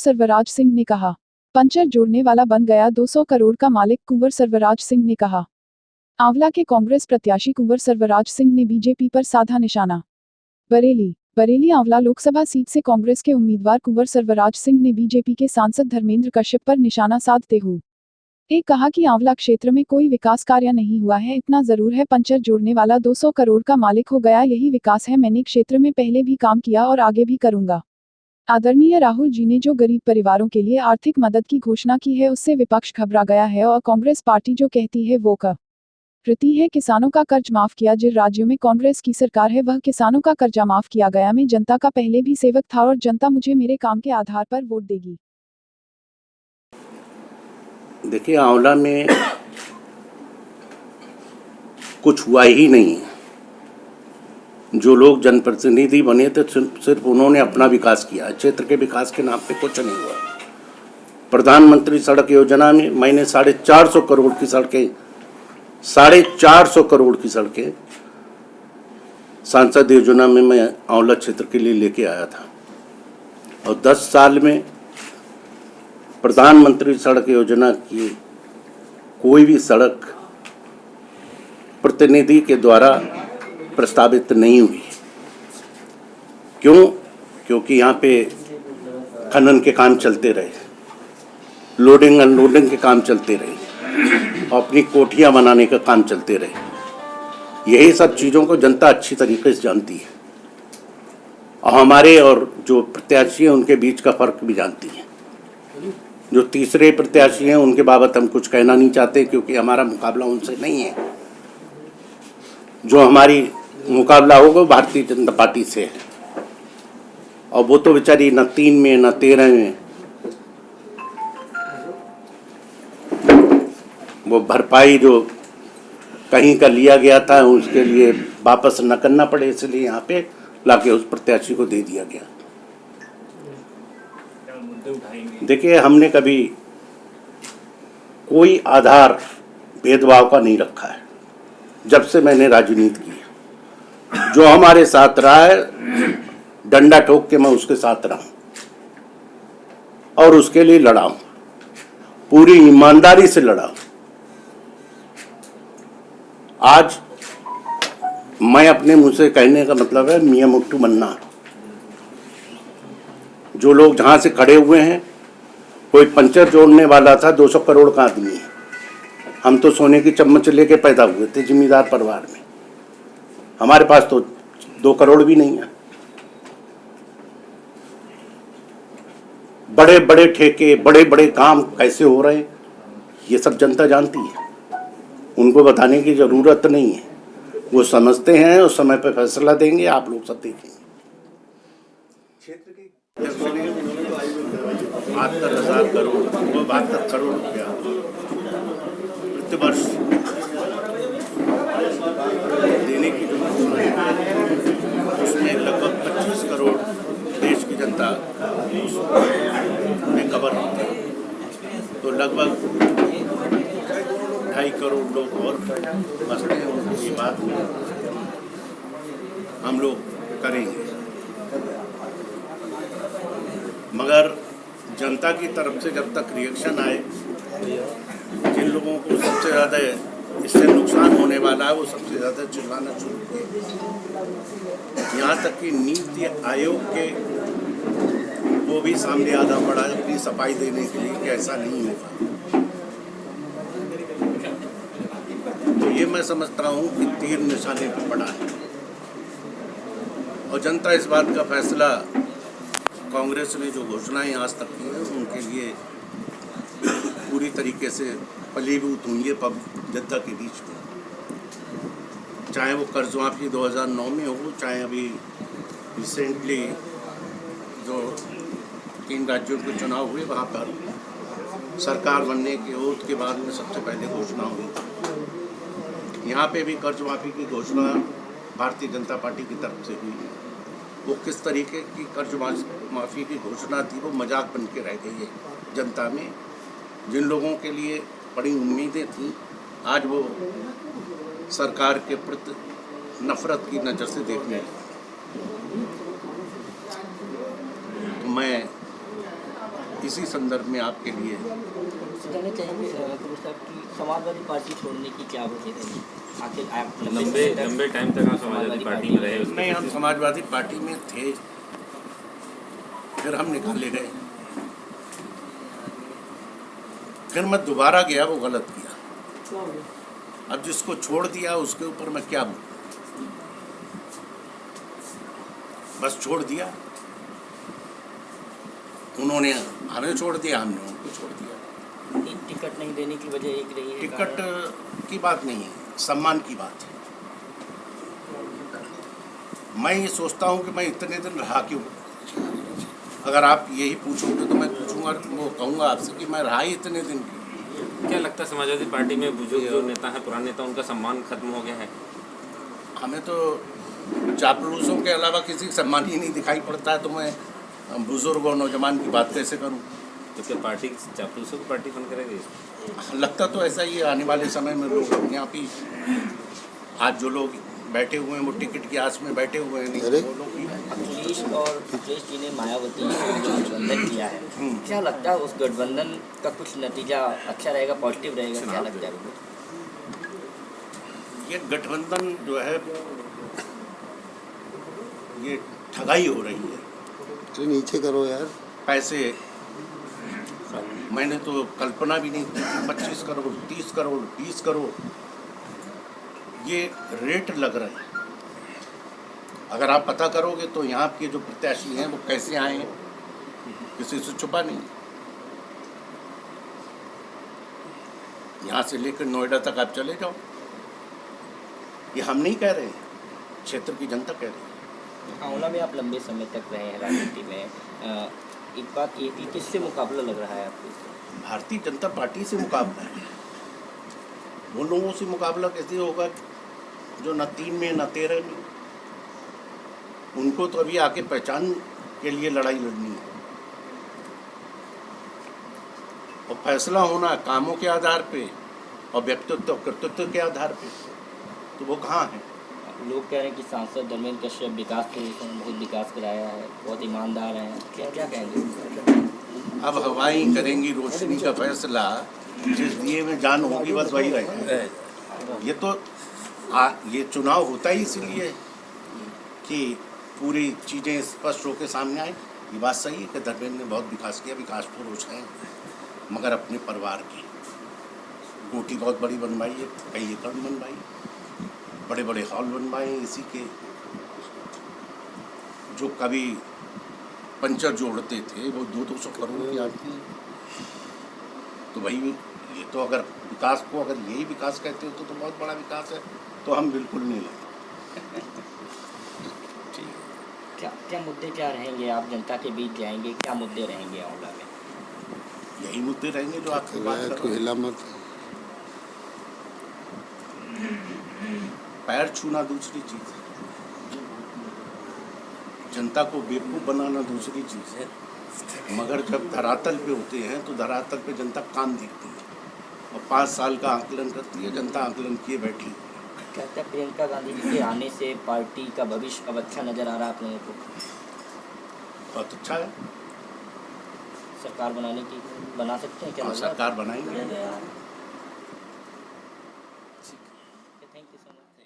सर्वराज सिंह ने कहा। पंचर जोड़ने वाला बन गया 200 करोड़ का मालिक, कुंवर सर्वराज सिंह ने कहा। आंवला के कांग्रेस प्रत्याशी कुंवर सर्वराज सिंह ने बीजेपी पर साधा निशाना। बरेली आंवला लोकसभा सीट से कांग्रेस के उम्मीदवार कुंवर सर्वराज सिंह ने बीजेपी के सांसद धर्मेंद्र कश्यप पर निशाना साधते हुए कहा कि आंवला क्षेत्र में कोई विकास कार्य नहीं हुआ है, इतना जरूर है पंचर जोड़ने वाला 200 करोड़ का मालिक हो गया, यही विकास है। मैंने क्षेत्र में पहले भी काम किया और आगे भी करूंगा। आदरणीय राहुल जी ने जो गरीब परिवारों के लिए आर्थिक मदद की घोषणा की है उससे विपक्ष घबरा गया है और कांग्रेस पार्टी जो कहती है वो करती है। किसानों का कर्ज माफ किया। जिन राज्यों में कांग्रेस की सरकार है वह किसानों का कर्जा माफ किया गया। मैं जनता का पहले भी सेवक था और जनता मुझे मेरे काम के आधार पर वोट देगी। देखिए, आंवला में कुछ हुआ ही नहीं है। जो लोग जनप्रतिनिधि बने थे सिर्फ उन्होंने अपना विकास किया, क्षेत्र के विकास के नाम पे कुछ नहीं हुआ। प्रधानमंत्री सड़क योजना में मैंने 450 करोड़ की सड़कें 450 करोड़ की सड़कें सांसद योजना में मैं आंवला क्षेत्र के लिए लेके आया था। और 10 साल में प्रधानमंत्री सड़क योजना की कोई भी सड़क प्रतिनिधि के द्वारा प्रस्तावित नहीं हुई। क्यों? क्योंकि यहाँ पे खनन के काम चलते रहे, लोडिंग अनलोडिंग के काम चलते रहे, अपनी कोठियाँ बनाने का काम चलते रहे। यही सब चीज़ों को जनता अच्छी तरीके से जानती है और हमारे और जो प्रत्याशी हैं उनके बीच का फर्क भी जानती है। जो तीसरे प्रत्याशी हैं उनके बाबत हम कुछ कहना नहीं चाहते क्योंकि हमारा मुकाबला उनसे नहीं है। जो हमारी मुकाबला होगा भारतीय जनता पार्टी से है और वो तो बेचारी न 3 में न 13 में वो भरपाई जो कहीं का लिया गया था उसके लिए वापस न करना पड़े, इसलिए यहाँ पे लाके उस प्रत्याशी को दे दिया गया। देखिए, हमने कभी कोई आधार भेदभाव का नहीं रखा है। जब से मैंने राजनीति की, जो हमारे साथ रहा है डंडा ठोक के मैं उसके साथ रहा हूं और उसके लिए लड़ा हूं, पूरी ईमानदारी से लड़ा हूं। आज मैं अपने मुंह से कहने का मतलब है मियां मुट्ठू मन्ना। जो लोग जहां से खड़े हुए हैं, कोई पंचर जोड़ने वाला था 200 करोड़ का आदमी है। हम तो सोने की चम्मच लेके पैदा हुए थे जिम्मेदार परिवार में। हमारे पास तो 2 करोड़ भी नहीं है। बड़े बड़े ठेके, बड़े बड़े काम कैसे हो रहे हैं ये सब जनता जानती है, उनको बताने की जरूरत नहीं है। वो समझते हैं, उस समय पे फैसला देंगे, आप लोग सब देखेंगे। 72,000 करोड़, वो 72 करोड़ रुपया प्रतिवर्ष देने की जो उसमें लगभग 25 करोड़ देश की जनता में कवर होती है, तो लगभग 2.5 करोड़ लोग और बसते हैं। उनकी बात हम लोग करेंगे, मगर जनता की तरफ से जब तक रिएक्शन आए, जिन लोगों को सबसे ज़्यादा इससे नुकसान होने वाला है वो सबसे ज़्यादा चिल्लाना शुरू किए। यहाँ तक कि नीति आयोग के वो भी सामने आना पड़ा अपनी सफाई देने के लिए कि ऐसा नहीं होगा। तो ये मैं समझता हूँ कि तीर निशाने पर पड़ा है और जनता इस बात का फैसला, कांग्रेस ने जो घोषणाएं आज तक की है उनके लिए पूरी तरीके से फलीभूत हुई है जनता के बीच में। चाहे वो कर्ज माफी 2009 में हो, चाहे अभी रिसेंटली जो 3 राज्यों के चुनाव हुए वहाँ पर सरकार बनने के ओथ के बाद में सबसे पहले घोषणा हुई। यहाँ पे भी कर्ज माफी की घोषणा भारतीय जनता पार्टी की तरफ से हुई। वो किस तरीके की कर्ज माफी की घोषणा थी, वो मजाक बन के रह गई है जनता में। जिन लोगों के लिए बड़ी उम्मीदें थी, आज वो सरकार के प्रति नफरत की नज़र से देखने लगे। तो मैं इसी संदर्भ में आपके लिए जानना चाहेंगे गुरु साहब की समाजवादी पार्टी छोड़ने की क्या वजह रही? आखिर आप लंबे टाइम तक आप समाजवादी पार्टी में रहे। उसके नहीं, हम समाजवादी पार्टी में थे, फिर हम निकाले गए, फिर मैं दोबारा गया, वो गलत किया। अब जिसको छोड़ दिया उसके ऊपर मैं क्या बोलूं, बस छोड़ दिया। उन्होंने हमें छोड़ दिया, हमने उनको छोड़ दिया। टिकट नहीं देने की वजह एक रही है? टिकट की बात नहीं है, सम्मान की बात है। मैं ये सोचता हूँ कि मैं इतने दिन रहा क्यों। अगर आप यही पूछोगे तो मैं पूछूंगा, वो कहूँगा आपसे कि मैं रहा ही इतने दिन क्यों। क्या लगता है समाजवादी पार्टी में बुजुर्ग जो नेता हैं, पुराने नेता, उनका सम्मान खत्म हो गया है? हमें तो चापलूसों के अलावा किसी का सम्मान ही नहीं दिखाई पड़ता है, तो मैं बुजुर्ग और नौजवान की बात कैसे करूं। तो क्या पार्टी चापलूसों की पार्टी बन करेगी? लगता तो ऐसा ही है। आने वाले समय में लोग अपने आप ही, आज जो लोग बैठे हुए हैं वो टिकट की आस में बैठे हुए हैं, नहीं वो लोग ही अखिलेश और अखिलेश जी ने मायावती से जो गठबंधन किया है, क्या लगता है उस गठबंधन का कुछ नतीजा अच्छा रहेगा, पॉजिटिव रहेगा? क्या लगता है? ये गठबंधन जो है ये ठगाई हो रही है। तो नीचे करो यार। पैसे मैंने तो कल्पना भी नहीं की, 25 करोड़ 30 करोड़ 20 करोड़ ये रेट लग रहे हैं। अगर आप पता करोगे तो यहाँ के जो प्रत्याशी हैं वो कैसे आए हैं, किसी से छुपा नहीं। यहाँ से लेकर नोएडा तक आप चले जाओ, ये हम नहीं कह रहे हैं, क्षेत्र की जनता कह रही है। आंवला में आप लंबे समय तक रहे हैं राजनीति में, एक बात ये थी, किससे मुकाबला लग रहा है आपको? भारतीय जनता पार्टी से मुकाबला है। वो लोगों से मुकाबला कैसे होगा जो न 3 में न 13 में। उनको तो अभी आके पहचान के लिए लड़ाई लड़नी है, और फैसला होना कामों के आधार पे और व्यक्तित्व कर्तृत्व के आधार पे। तो वो कहाँ है? लोग कह रहे हैं कि सांसद धर्मेंद्र कश्यप विकास को बहुत विकास कराया है, बहुत ईमानदार हैं, क्या क्या कहेंगे? अब हवाएं करेंगी रोशनी का फैसला, जिस दिए में जान होगी बस वही रहेगा। ये तो ये चुनाव होता ही इसलिए कि पूरी चीज़ें स्पष्ट होकर सामने आए। ये बात सही है कि धर्मेंद्र ने बहुत विकास किया, विकास पुरुष हैं, मगर अपने परिवार की कोठी बहुत बड़ी बनवाई है, कई एकड़ बनवाई, बड़े बड़े हॉल बनवाए इसी के। जो कभी पंचर जोड़ते थे वो 200 करोड़ की आदमी। तो भाई ये तो अगर विकास को अगर यही विकास कहते हो तो बहुत बड़ा विकास है, तो हम बिल्कुल नहीं लगे। क्या मुद्दे क्या रहेंगे? आप जनता के बीच जाएंगे, क्या मुद्दे रहेंगे आंवला में? यही मुद्दे रहेंगे जो आपकी बात कर तो रहे हिला मत। हैं। पैर छूना दूसरी चीज़ है, जनता को बेवकूफ़ बनाना दूसरी चीज़ है। मगर जब धरातल पे होते हैं तो धरातल पे जनता काम देखती है, और 5 साल का आकलन करती है जनता, आकलन किए बैठी। कहता है प्रियंका गांधी जी के आने से पार्टी का भविष्य अब अच्छा नजर आ रहा है आप लोगों को? बहुत अच्छा है। सरकार बना सकते हैं क्या? और सरकार बनाएंगे। Thank you so much.